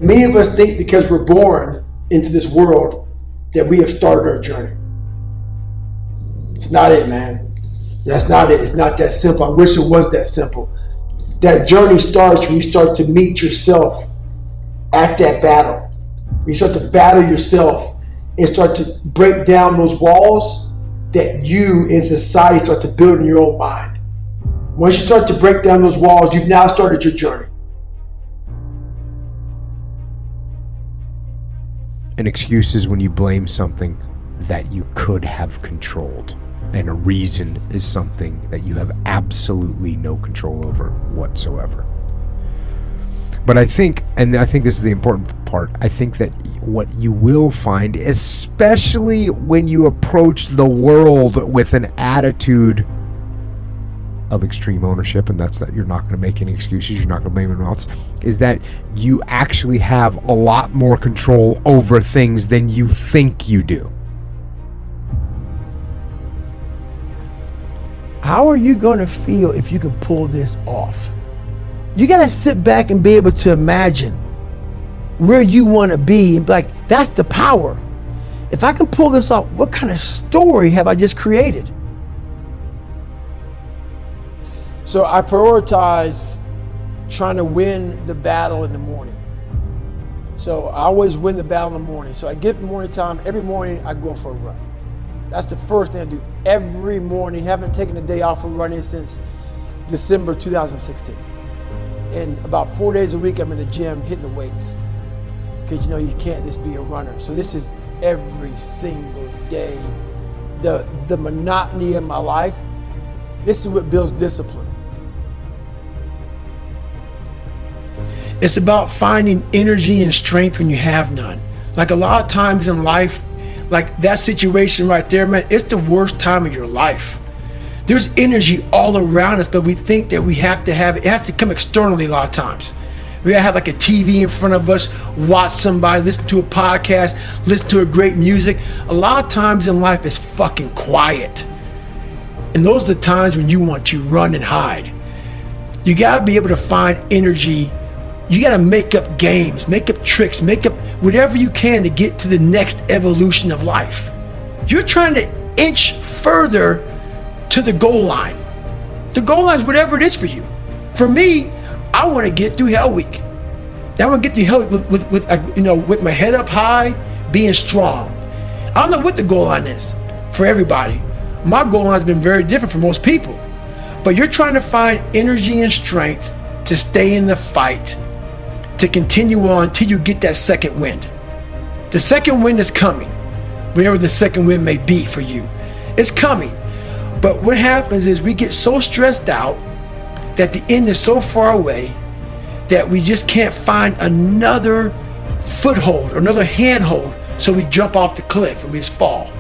Many of us think because we're born into this world that we have started our journey. It's not it, man. That's not it. It's not that simple. I wish it was that simple. That journey starts when you start to meet yourself at that battle. When you start to battle yourself and start to break down those walls that you in society start to build in your own mind. Once you start to break down those walls, you've now started your journey. An excuse is when you blame something that you could have controlled. And a reason is something that you have absolutely no control over whatsoever. But I think this is the important part, I think that what you will find, especially when you approach the world with an attitude of extreme ownership, and that's that you're not going to make any excuses, you're not going to blame anyone else, is that you actually have a lot more control over things than you think you do. How are you going to feel if you can pull this off? You got to sit back and be able to imagine where you want to be and be like, that's the power. If I can pull this off, what kind of story have I just created? So I prioritize trying to win the battle in the morning. So I always win the battle in the morning. So I get up in the morning time, every morning I go for a run. That's the first thing I do every morning. Haven't taken a day off of running since December 2016. And about 4 days a week I'm in the gym hitting the weights. Because you know you can't just be a runner. So this is every single day. The monotony of my life, this is what builds discipline. It's about finding energy and strength when you have none. Like a lot of times in life, like that situation right there, man, it's the worst time of your life. There's energy all around us, but we think that we have to have it. It has to come externally a lot of times. We gotta have like a TV in front of us, watch somebody, listen to a podcast, listen to a great music. A lot of times in life it's fucking quiet. And those are the times when you want to run and hide. You gotta be able to find energy. You gotta make up games, make up tricks, make up whatever you can to get to the next evolution of life. You're trying to inch further to the goal line. The goal line is whatever it is for you. For me, I want to get through Hell Week. I want to get through Hell Week with my head up high, being strong. I don't know what the goal line is for everybody. My goal line has been very different for most people. But you're trying to find energy and strength to stay in the fight, to continue on until you get that second wind. The second wind is coming, whatever the second wind may be for you. It's coming. But what happens is we get so stressed out that the end is so far away that we just can't find another foothold or another handhold, so we jump off the cliff and we just fall.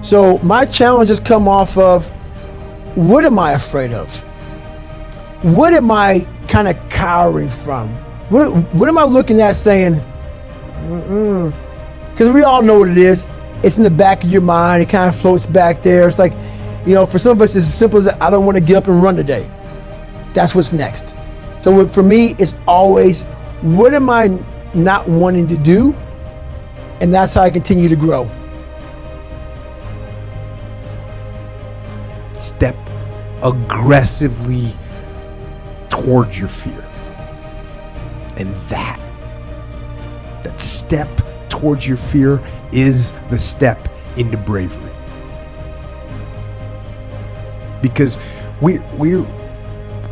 So my challenges come off of, what am I afraid of? What am I kind of cowering from? What am I looking at saying, because we all know what it is. It's in the back of your mind. It kind of floats back there. It's like, for some of us, it's as simple as I don't want to get up and run today. That's what's next. So for me, it's always, what am I not wanting to do? And that's how I continue to grow. Step aggressively towards your fear. And that step towards your fear is the step into bravery. Because we're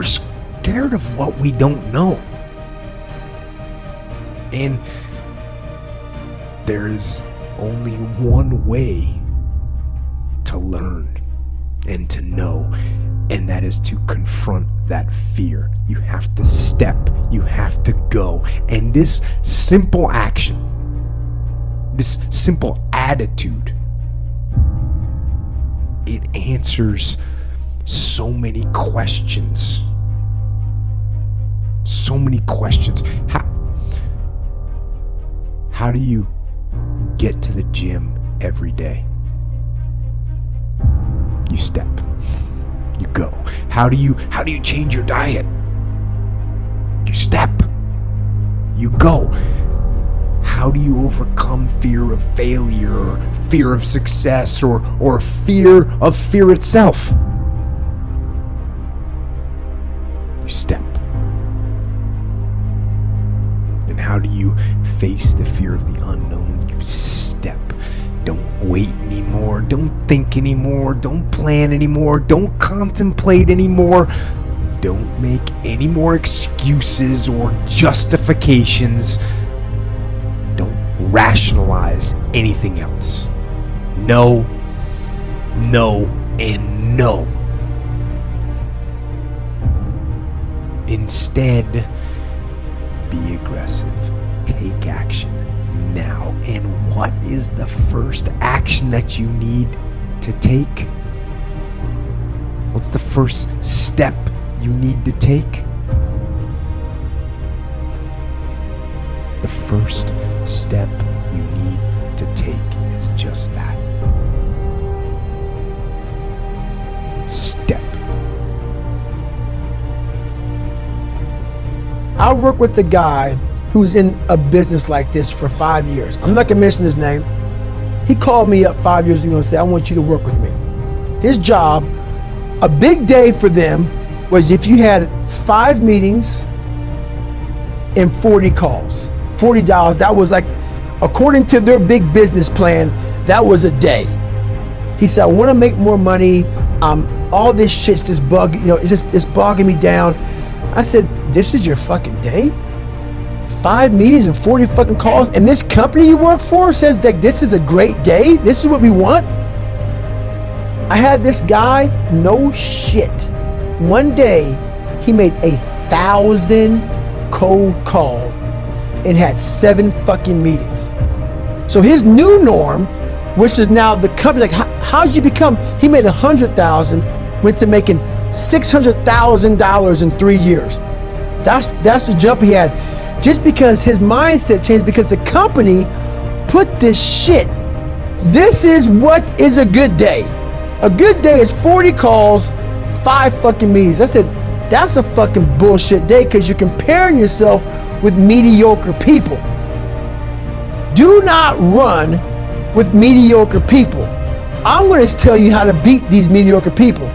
scared of what we don't know. And there is only one way to learn and to know, and that is to confront that fear. You have to step, you have to go. And this simple action, this simple attitude, it answers so many questions. So many questions. How do you get to the gym every day? You step. You go. How do you change your diet? You step. you go. How do you overcome fear of failure, or fear of success, or fear of fear itself? You step. And how do you face the fear of the unknown? You step. Don't wait anymore. Don't think anymore. Don't plan anymore. Don't contemplate anymore. Don't make any more excuses or justifications. Don't rationalize anything else. No, no, and no. Instead, be aggressive. Take action now. And what is the first action that you need to take? What's the first step you need to take? The first step you need to take is just that. Step. I work with a guy who's in a business like this for 5 years. I'm not gonna mention his name. He called me up 5 years ago and said, I want you to work with me. His job, a big day for them, was if you had 5 meetings and 40 calls, $40, that was like, according to their big business plan, that was a day. He said, I wanna make more money. All this shit's just it's bogging me down. I said, this is your fucking day? 5 meetings and 40 fucking calls, and this company you work for says that this is a great day? This is what we want? I had this guy, no shit. One day, he made 1,000 cold calls and had 7 fucking meetings. So his new norm, which is now the company, like, how'd you become? He made 100,000, went to making $600,000 in 3 years. That's the jump he had. Just because his mindset changed, because the company put this shit. This is what is a good day. A good day is 40 calls, 5 fucking meetings. I said, that's a fucking bullshit day, because you're comparing yourself with mediocre people. Do not run with mediocre people. I'm going to tell you how to beat these mediocre people.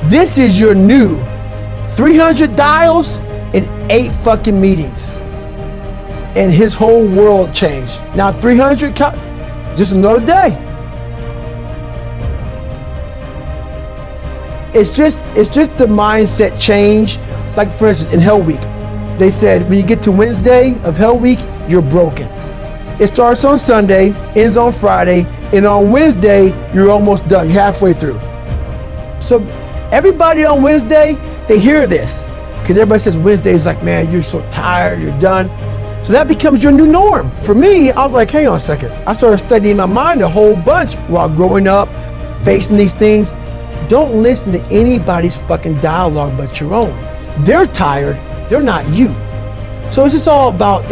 This is your new 300 dials and 8 fucking meetings. And his whole world changed. Now 300, just another day. It's just the mindset change. Like, for instance, in Hell Week, they said when you get to Wednesday of Hell Week, you're broken. It starts on Sunday, ends on Friday, and on Wednesday, you're almost done. You're halfway through. So everybody on Wednesday, they hear this, because everybody says Wednesday is like, man, you're so tired, you're done. So that becomes your new norm. For me, I was like, hang on a second. I started studying my mind a whole bunch while growing up, facing these things. Don't listen to anybody's fucking dialogue but your own. They're tired, they're not you. So it's just all about,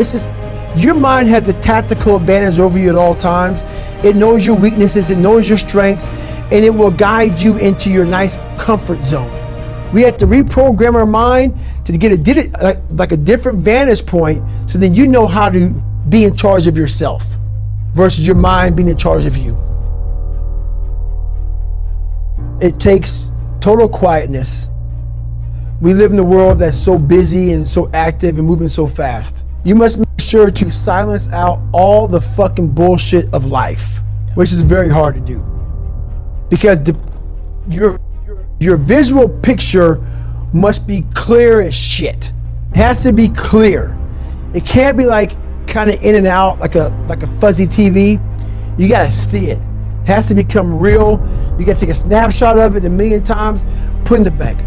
your mind has a tactical advantage over you at all times. It knows your weaknesses, it knows your strengths, and it will guide you into your nice comfort zone. We have to reprogram our mind to get a different vantage point, so then you know how to be in charge of yourself versus your mind being in charge of you. It takes total quietness. We live in a world that's so busy and so active and moving so fast. You must make sure to silence out all the fucking bullshit of life, which is very hard to do. Because your visual picture must be clear as shit. It has to be clear. It can't be like kind of in and out like a fuzzy TV. You gotta see it. It has to become real. You gotta take a snapshot of it 1,000,000 times, put it in the bank.